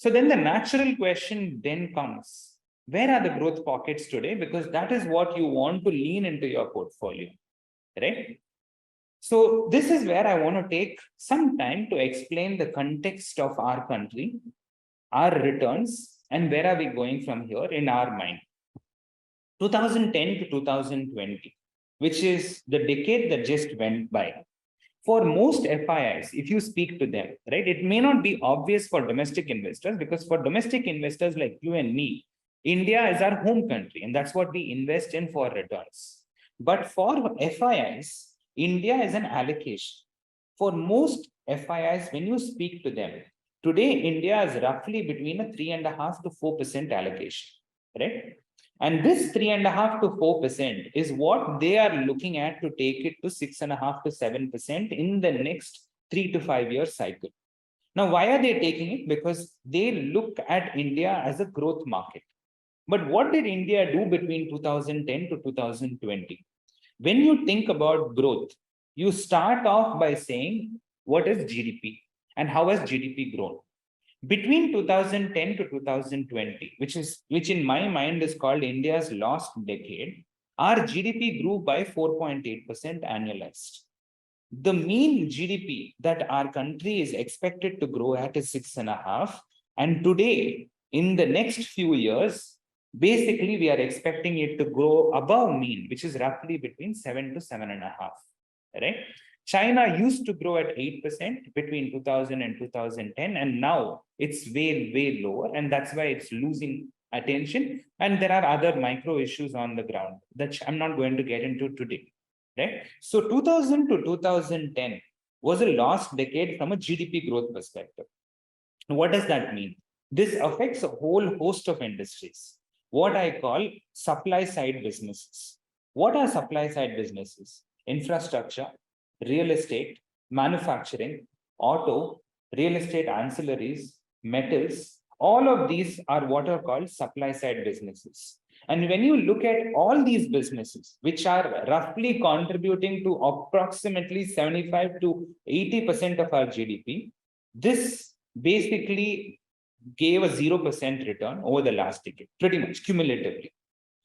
So then the natural question then comes, where are the growth pockets today? Because that is what you want to lean into your portfolio, right? So this is where I want to take some time to explain the context of our country, our returns, and where are we going from here in our mind. 2010 to 2020, which is the decade that just went by. For most FIIs, if you speak to them, right, it may not be obvious for domestic investors, because for domestic investors like you and me, India is our home country, and that's what we invest in for returns. But for FIIs, India is an allocation. For most FIIs, when you speak to them, today India is roughly between a 3.5% to 4% allocation, right? And this 3.5% to 4% is what they are looking at to take it to 6.5% to 7% in the next 3 to 5 year cycle. Now, why are they taking it? Because they look at India as a growth market. But what did India do between 2010 to 2020? When you think about growth, you start off by saying, what is GDP and how has GDP grown? Between 2010 to 2020, which in my mind is called India's lost decade, our GDP grew by 4.8% annualized. The mean GDP that our country is expected to grow at is 6.5%. And today, in the next few years, basically we are expecting it to grow above mean, which is roughly between 7 to 7.5%. Right? China used to grow at 8% between 2000 and 2010, and now it's way, way lower, and that's why it's losing attention. And there are other micro issues on the ground that I'm not going to get into today, right? So 2000 to 2010 was a lost decade from a GDP growth perspective. What does that mean? This affects a whole host of industries, what I call supply side businesses. What are supply side businesses? Infrastructure, real estate, manufacturing, auto, real estate ancillaries, metals, all of these are what are called supply side businesses. And when you look at all these businesses, which are roughly contributing to approximately 75 to 80% of our GDP, this basically gave a 0% return over the last decade, pretty much cumulatively.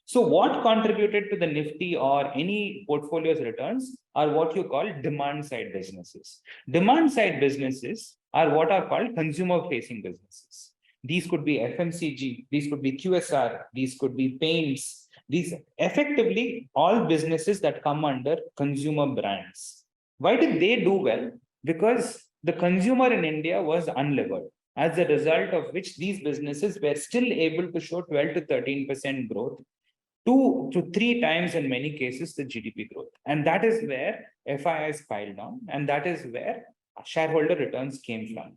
So what contributed to the Nifty or any portfolio's returns are what you call demand side businesses. Demand side businesses are what are called consumer facing businesses. These could be FMCG, these could be QSR, these could be paints, these effectively all businesses that come under consumer brands. Why did they do well? Because the consumer in India was unlevered, as a result of which these businesses were still able to show 12 to 13% growth, 2 to 3 times in many cases the GDP growth. And that is where FIIs piled on, and that is where shareholder returns came from.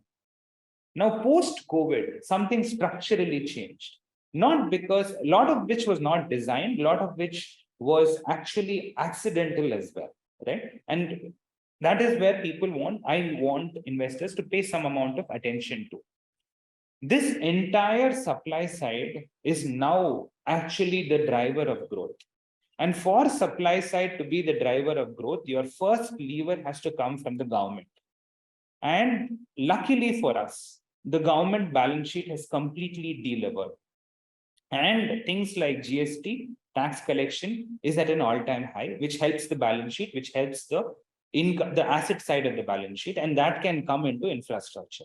Now, post-COVID, something structurally changed. Not because, a lot of which was not designed, a lot of which was actually accidental as well, right? And that is where I want investors to pay some amount of attention to. This entire supply side is now actually the driver of growth. And for supply side to be the driver of growth, your first lever has to come from the government. And luckily for us, the government balance sheet has completely delevered. And things like GST, tax collection is at an all-time high, which helps the balance sheet, which helps the income, the asset side of the balance sheet, and that can come into infrastructure.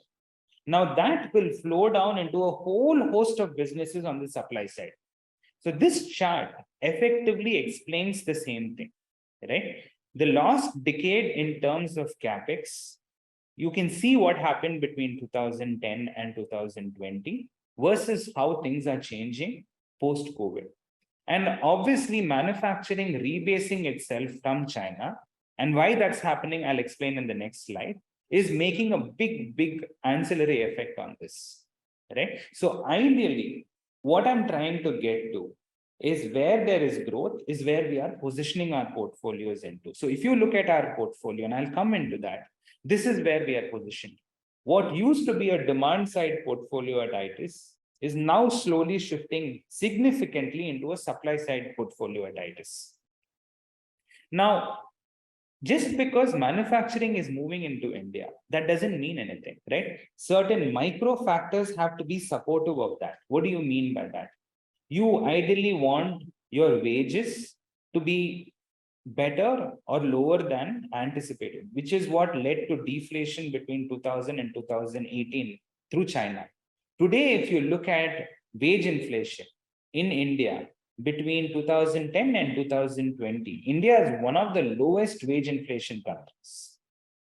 Now that will flow down into a whole host of businesses on the supply side. So this chart effectively explains the same thing, right? The last decade in terms of CapEx, you can see what happened between 2010 and 2020 versus how things are changing post-COVID. And obviously manufacturing rebasing itself from China, and why that's happening, I'll explain in the next slide, is making a big ancillary effect on this, right? So ideally, what I'm trying to get to is where there is growth is where we are positioning our portfolios into. So if you look at our portfolio, and I'll come into that, this is where we are positioned. What used to be a demand side portfolio at ITIS is now slowly shifting significantly into a supply side portfolio at ITIS. Now, Just because manufacturing is moving into India, that doesn't mean anything, right? Certain micro factors have to be supportive of that. What do you mean by that? You ideally want your wages to be better or lower than anticipated, which is what led to deflation between 2000 and 2018 through China. Today, if you look at wage inflation in India between 2010 and 2020, India is one of the lowest wage inflation countries.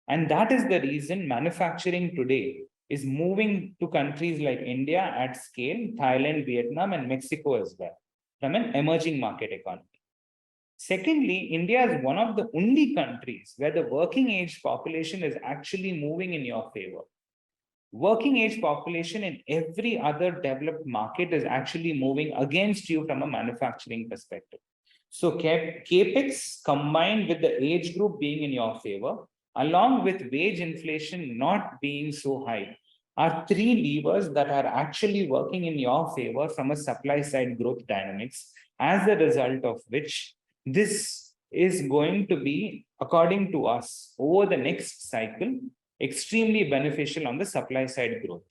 And that is the reason manufacturing today is moving to countries like India at scale, Thailand, Vietnam, and Mexico as well, from an emerging market economy. Secondly, India is one of the only countries where the working age population is actually moving in your favor. Working age population in every other developed market is actually moving against you from a manufacturing perspective. So capex combined with the age group being in your favor, along with wage inflation not being so high, are three levers that are actually working in your favor from a supply side growth dynamics, as a result of which this is going to be, according to us, over the next cycle, extremely beneficial on the supply side growth.